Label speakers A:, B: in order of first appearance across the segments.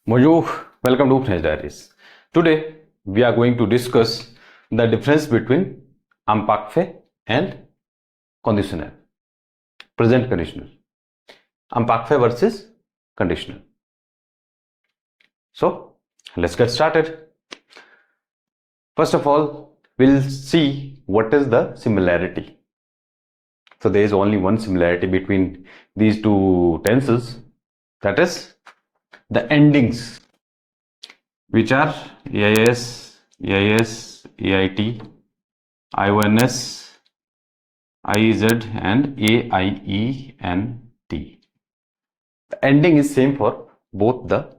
A: Bonjour, welcome to French Diaries. Today we are going to discuss the difference between Imparfait and Conditionnel, Present Conditional. Imparfait versus Conditional. So let's get started. First of all, we'll see what is the similarity. So there is only one similarity between these two tenses, that is the endings, which are EIS, EIS, EIT, IONS, IEZ and AIENT. The ending is same for both the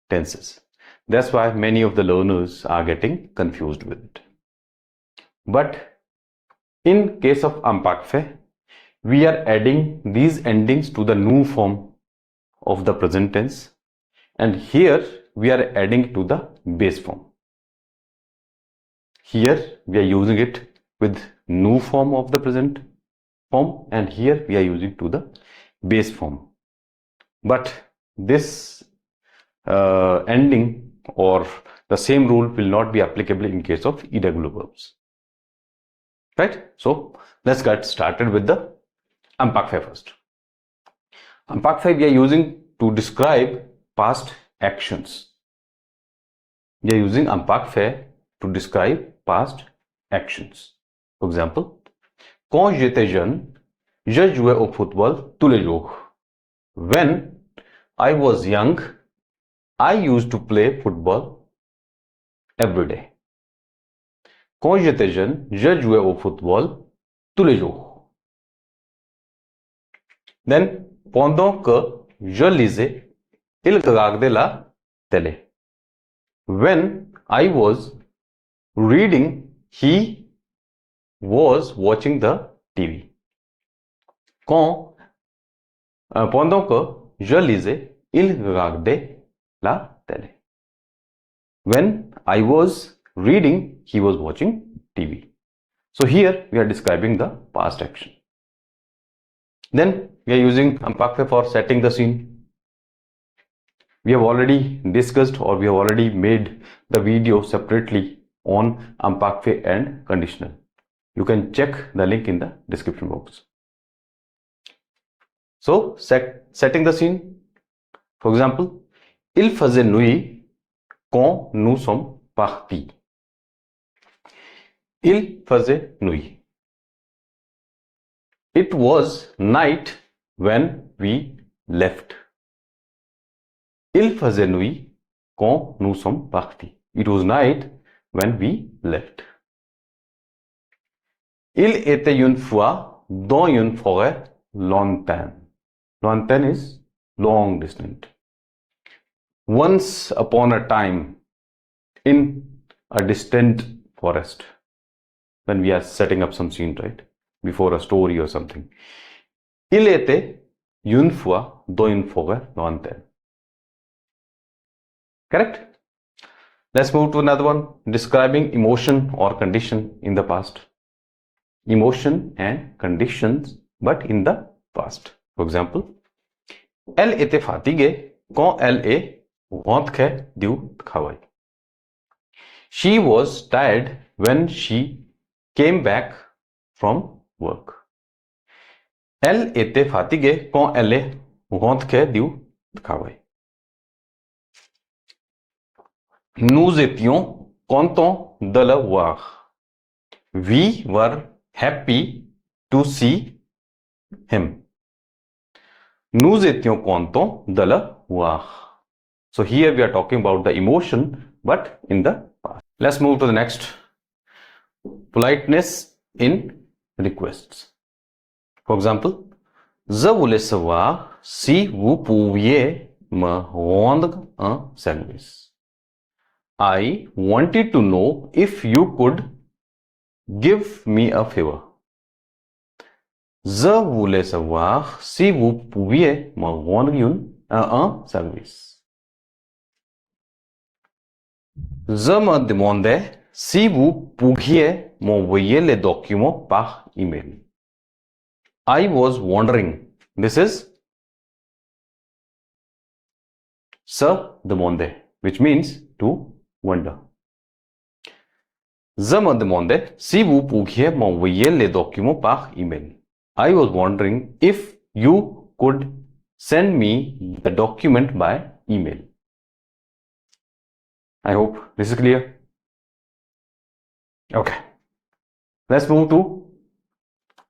A: tenses. That's why many of the learners are getting confused with it. But in case of Imparfait, we are adding these endings to the new form of the present tense, and here we are adding to the base form. Here we are using it with new form of the present form, and here we are using to the base form. But this ending or the same rule will not be applicable in case of irregular verbs. Right? So let's get started with the Imparfait first. Imparfait we are using to describe past actions. We are using Imparfait to describe past actions. For example, quand j'étais jeune, je jouais au football tous les jours. When I was young, I used to play football every day. Quand j'étais jeune, je jouais au football tous les jours. Then, pendant que je lisais, il regardait la télé. When I was reading, he was watching the TV. Pendant que je lisais, il regardait la télé. When I was reading, he was watching TV. So here we are describing the past action. Then we are using Imparfait for setting the scene. We have already discussed, or we have already made the video separately on Imparfait and Conditional. You can check the link in the description box. So setting the scene. For example, il faisait nuit quand nous sommes partis. Il faisait nuit. It was night when we left. Il faisait nuit quand nous sommes partis. It was night when we left. Il était une fois dans une forêt lointaine. Lointaine is long distant. Once upon a time, in a distant forest. When we are setting up some scene, right? Before a story or something. Il était une fois dans une forêt lointaine. Correct? Let's move to another one, describing emotion or condition in the past. Emotion and conditions, but in the past. For example, elle était fatiguée quand elle est rentrée du travail. She was tired when she came back from work. Elle était fatiguée quand elle est rentrée du travail. Nous étions contents de le voir. We were happy to see him. Nous étions contents de le voir. So here we are talking about the emotion, but in the past. Let's move to the next. Politeness in requests. For example, je voulais savoir si vous pouviez me rendre un service. I wanted to know if you could give me a favor. Je voulais savoir si vous pouviez me rendre un service. Je me demandais si vous pourriez m'envoyer les documents par email. I was wondering. This is se demandait, which means to wonder. Je me demandais si vous pouviez m'envoyer les documents par email. I was wondering if you could send me the document by email. I hope this is clear. Okay. Let's move to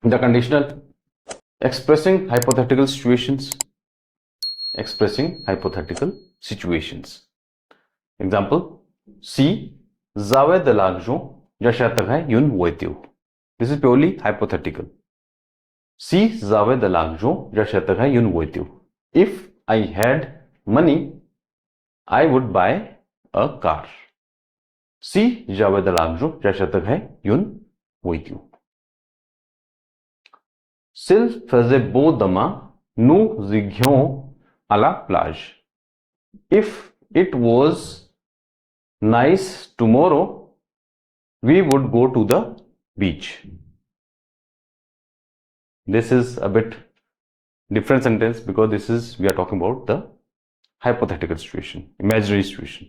A: the conditional. Expressing hypothetical situations. Expressing hypothetical situations. Example, si j'avais de l'argent, j'achèterais une voiture. This is purely hypothetical. Si j'avais de l'argent, j'achèterais une voiture. If I had money, I would buy a car. Si j'avais de l'argent, j'achèterais une voiture. S'il faisait beau demain, nous irions à la plage. If it was nice tomorrow, we would go to the beach. This is a bit different sentence because we are talking about the hypothetical situation, imaginary situation.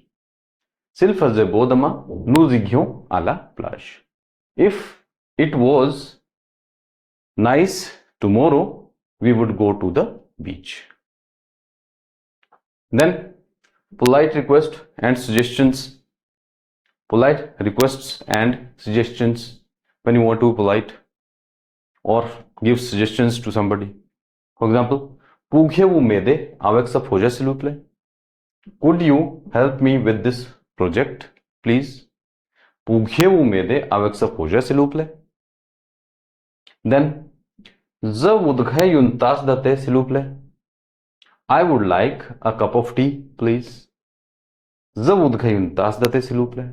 A: S'il faisait beau demain, nous irions à la plage. If it was nice tomorrow, we would go to the beach. Then polite request and suggestions. Polite requests and suggestions when you want to be polite or give suggestions to somebody. For example, pouviez-vous m'aider avec ce projet s'il vous plaît? Could you help me with this project, please? Pouviez-vous m'aider avec ce projet s'il vous plaît? Then, je voudrais une tasse de thé s'il vous plaît? I would like a cup of tea, please. Je voudrais une tasse de thé s'il vous plaît?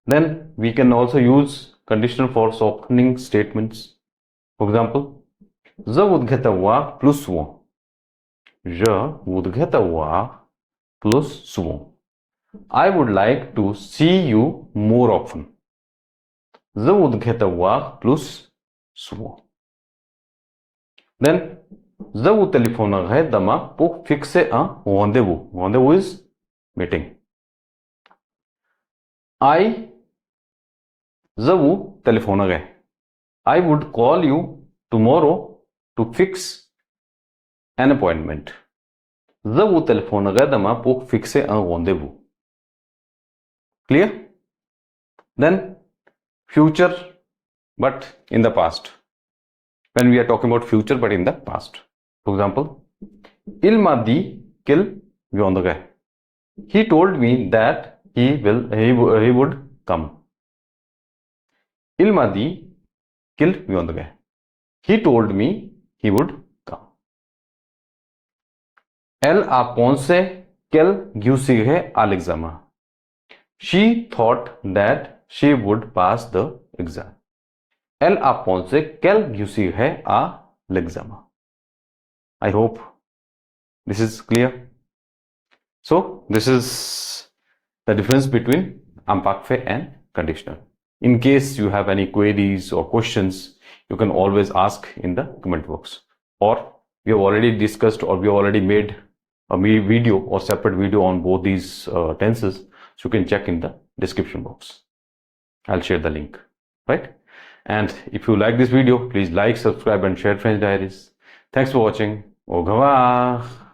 A: Then we can also use conditional for softening statements. For example, je voudrais te voir plus souvent. Je voudrais te voir plus souvent. I would like to see you more often. Je voudrais te voir plus souvent. Then, je vous téléphonerai demain pour fixer un rendez-vous. Rendez-vous is meeting. Je vous téléphonerai. I would call you tomorrow to fix an appointment. Je vous téléphonerai demain pour fixer un rendez-vous. Clear? Then, future, but in the past. When we are talking about future, but in the past. For example, il m'a dit qu'il viendrait. He told me that he would come. Il m'a dit qu'il viendrait. He told me he would come. Elle a pensé qu'elle réussirait à l'examen. She thought that she would pass the exam. Elle a pensé qu'elle réussirait à l'examen. I hope this is clear. So this is the difference between imparfait and conditional. In case you have any queries or questions, you can always ask in the comment box. Or we have already discussed or we have already made a video or separate video on both these tenses. So you can check in the description box. I'll share the link, right? And if you like this video, please like, subscribe and share French Diaries. Thanks for watching. Au revoir.